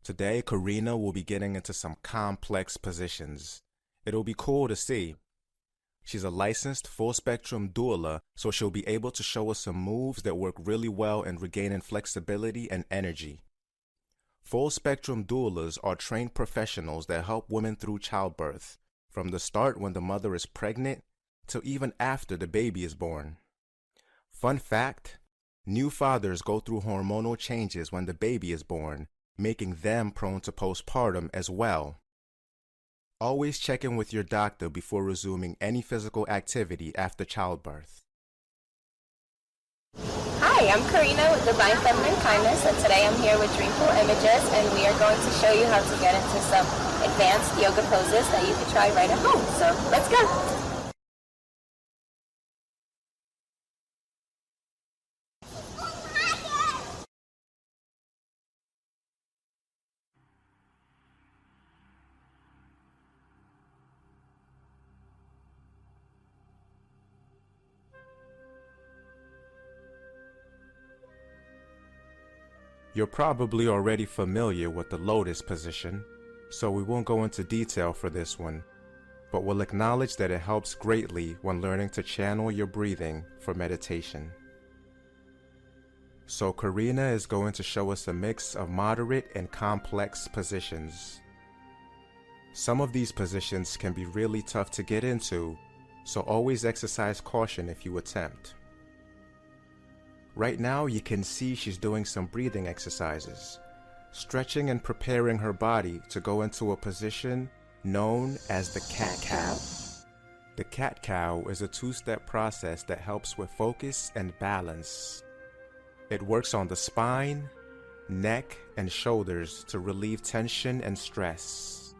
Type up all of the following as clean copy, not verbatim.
Today, Karina will be getting into some complex positions. It'll be cool to see. She's a licensed full-spectrum doula, so she'll be able to show us some moves that work really well in regaining flexibility and energy. Full-spectrum doulas are trained professionals that help women through childbirth, from the start when the mother is pregnant to even after the baby is born. Fun fact, new fathers go through hormonal changes when the baby is born, making them prone to postpartum as well. Always check in with your doctor before resuming any physical activity after childbirth. Hi, I'm Karina with Divine Feminine Kindness, and today I'm here with DreamPool Images, and we are going to show you how to get into some advanced yoga poses that you can try right at home. So let's go! You're probably already familiar with the lotus position, so we won't go into detail for this one, but we'll acknowledge that it helps greatly when learning to channel your breathing for meditation. So Karina is going to show us a mix of moderate and complex positions. Some of these positions can be really tough to get into, so always exercise caution if you attempt. Right now you can see she's doing some breathing exercises, stretching and preparing her body to go into a position known as the cat-cow. The cat-cow is a two-step process that helps with focus and balance. It works on the spine, neck, and shoulders to relieve tension and stress.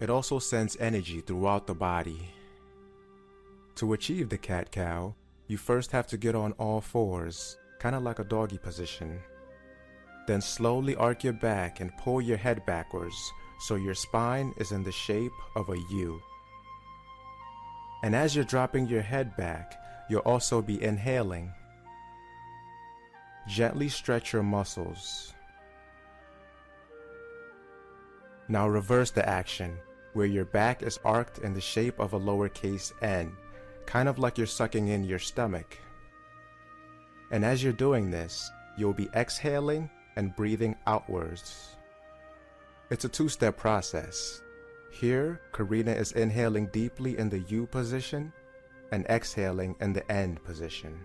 It also sends energy throughout the body. To achieve the cat-cow, you first have to get on all fours, kind of like a doggy position. Then slowly arc your back and pull your head backwards so your spine is in the shape of a U. And as you're dropping your head back, you'll also be inhaling. Gently stretch your muscles. Now reverse the action, where your back is arched in the shape of a lowercase n, kind of like you're sucking in your stomach. And as you're doing this, you'll be exhaling and breathing outwards. It's a two-step process. Here, Karina is inhaling deeply in the U position and exhaling in the N position.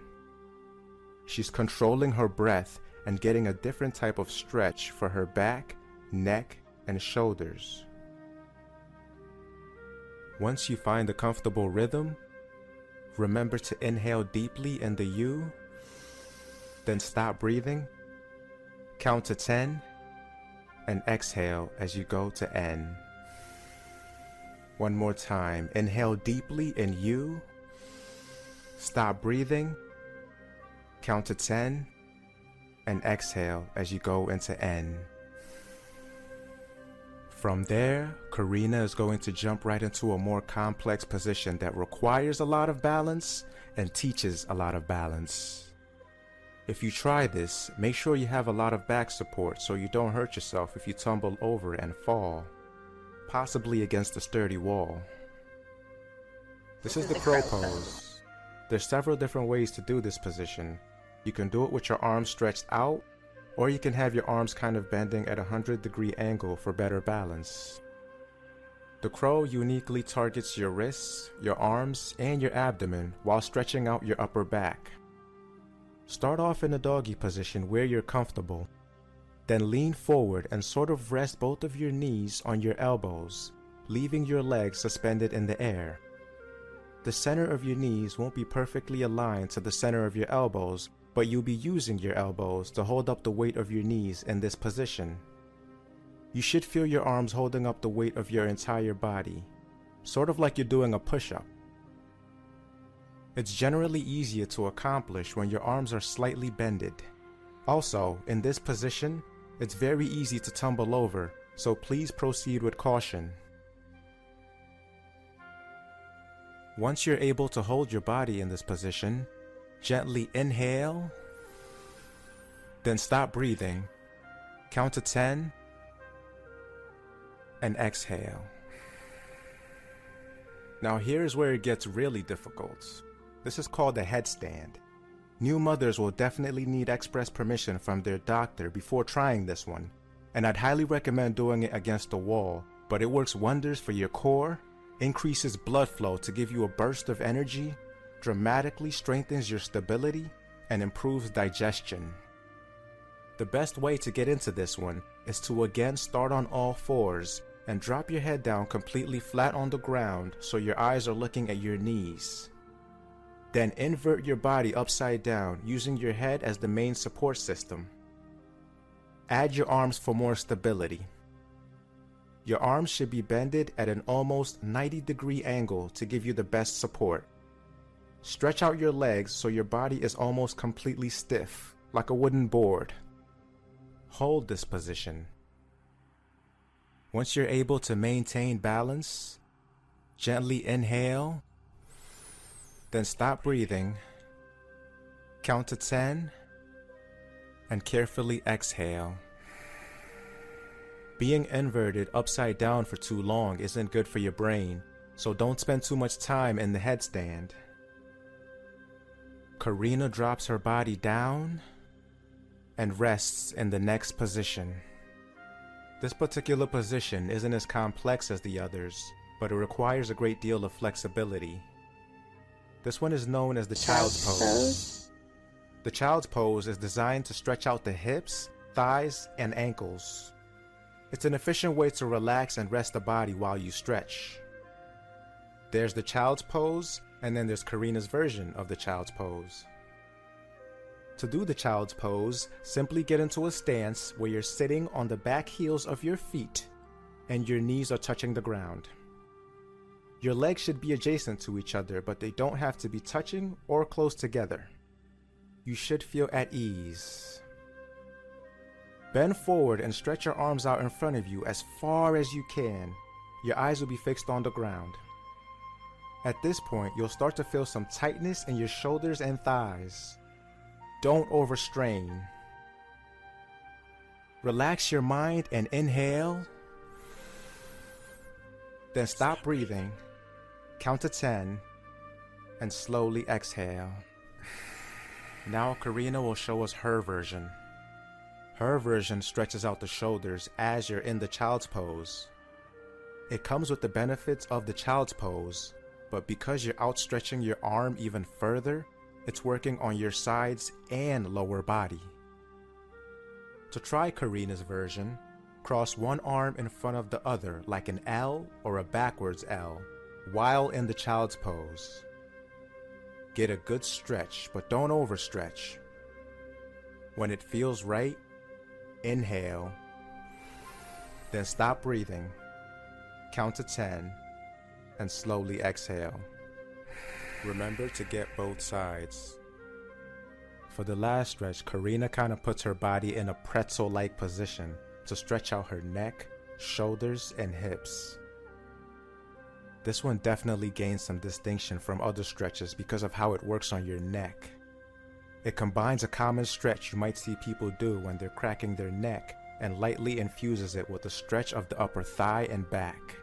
She's controlling her breath and getting a different type of stretch for her back, neck, and shoulders. Once you find a comfortable rhythm, remember to inhale deeply in the U, then stop breathing, count to 10, and exhale as you go to N. One more time, inhale deeply in U, stop breathing, count to 10, and exhale as you go into N. From there, Karina is going to jump right into a more complex position that requires a lot of balance and teaches a lot of balance. If you try this, make sure you have a lot of back support so you don't hurt yourself if you tumble over and fall, possibly against a sturdy wall. This is the crow pose. There's several different ways to do this position. You can do it with your arms stretched out, or you can have your arms kind of bending at a 100-degree angle for better balance. The crow uniquely targets your wrists, your arms, and your abdomen while stretching out your upper back. Start off in a doggy position where you're comfortable. Then lean forward and sort of rest both of your knees on your elbows, leaving your legs suspended in the air. The center of your knees won't be perfectly aligned to the center of your elbows, but you'll be using your elbows to hold up the weight of your knees in this position. You should feel your arms holding up the weight of your entire body, sort of like you're doing a push-up. It's generally easier to accomplish when your arms are slightly bended. Also, in this position, it's very easy to tumble over, so please proceed with caution. Once you're able to hold your body in this position, gently inhale, then stop breathing, count to 10, and exhale. Now here's where it gets really difficult. This is called a headstand. New mothers will definitely need express permission from their doctor before trying this one, and I'd highly recommend doing it against the wall, but it works wonders for your core, increases blood flow to give you a burst of energy, dramatically strengthens your stability, and improves digestion. The best way to get into this one is to again start on all fours and drop your head down completely flat on the ground so your eyes are looking at your knees. Then invert your body upside down using your head as the main support system. Add your arms for more stability. Your arms should be bended at an almost 90-degree angle to give you the best support. Stretch out your legs so your body is almost completely stiff, like a wooden board. Hold this position. Once you're able to maintain balance, gently inhale, then stop breathing, count to 10, and carefully exhale. Being inverted upside down for too long isn't good for your brain, so don't spend too much time in the headstand. Karina drops her body down and rests in the next position. This particular position isn't as complex as the others, but it requires a great deal of flexibility. This one is known as the child's pose. The child's pose is designed to stretch out the hips, thighs, and ankles. It's an efficient way to relax and rest the body while you stretch. There's the child's pose, and then there's Karina's version of the child's pose. To do the child's pose, simply get into a stance where you're sitting on the back heels of your feet and your knees are touching the ground. Your legs should be adjacent to each other, but they don't have to be touching or close together. You should feel at ease. Bend forward and stretch your arms out in front of you as far as you can. Your eyes will be fixed on the ground. At this point, you'll start to feel some tightness in your shoulders and thighs. Don't overstrain. Relax your mind and inhale. Then stop breathing, count to 10, and slowly exhale. Now Karina will show us her version. Her version stretches out the shoulders as you're in the child's pose. It comes with the benefits of the child's pose, but because you're outstretching your arm even further, it's working on your sides and lower body. To try Karina's version, cross one arm in front of the other like an L or a backwards L while in the child's pose. Get a good stretch, but don't overstretch. When it feels right, inhale, then stop breathing, count to 10, and slowly exhale. Remember to get both sides. For the last stretch, Karina kind of puts her body in a pretzel-like position to stretch out her neck, shoulders, and hips. This one definitely gains some distinction from other stretches because of how it works on your neck. It combines a common stretch you might see people do when they're cracking their neck and lightly infuses it with a stretch of the upper thigh and back.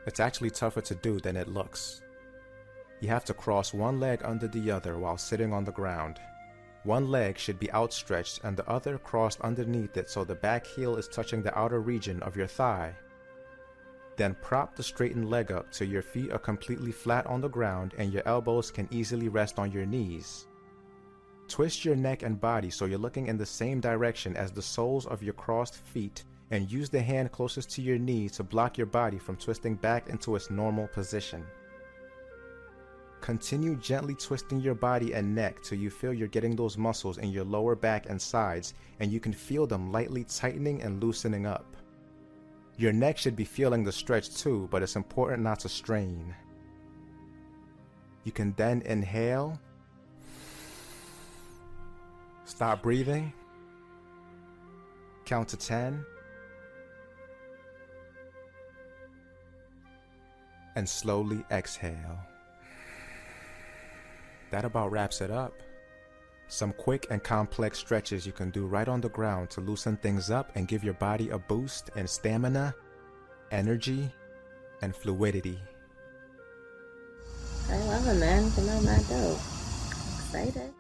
It's actually tougher to do than it looks. You have to cross one leg under the other while sitting on the ground. One leg should be outstretched and the other crossed underneath it so the back heel is touching the outer region of your thigh. Then prop the straightened leg up till your feet are completely flat on the ground and your elbows can easily rest on your knees. Twist your neck and body so you're looking in the same direction as the soles of your crossed feet and use the hand closest to your knee to block your body from twisting back into its normal position. Continue gently twisting your body and neck till you feel you're getting those muscles in your lower back and sides and you can feel them lightly tightening and loosening up. Your neck should be feeling the stretch too, but it's important not to strain. You can then inhale, stop breathing, count to 10, and slowly exhale. That about wraps it up. Some quick and complex stretches you can do right on the ground to loosen things up and give your body a boost in stamina, energy, and fluidity. I love it, man. Come on, mad dope. Excited.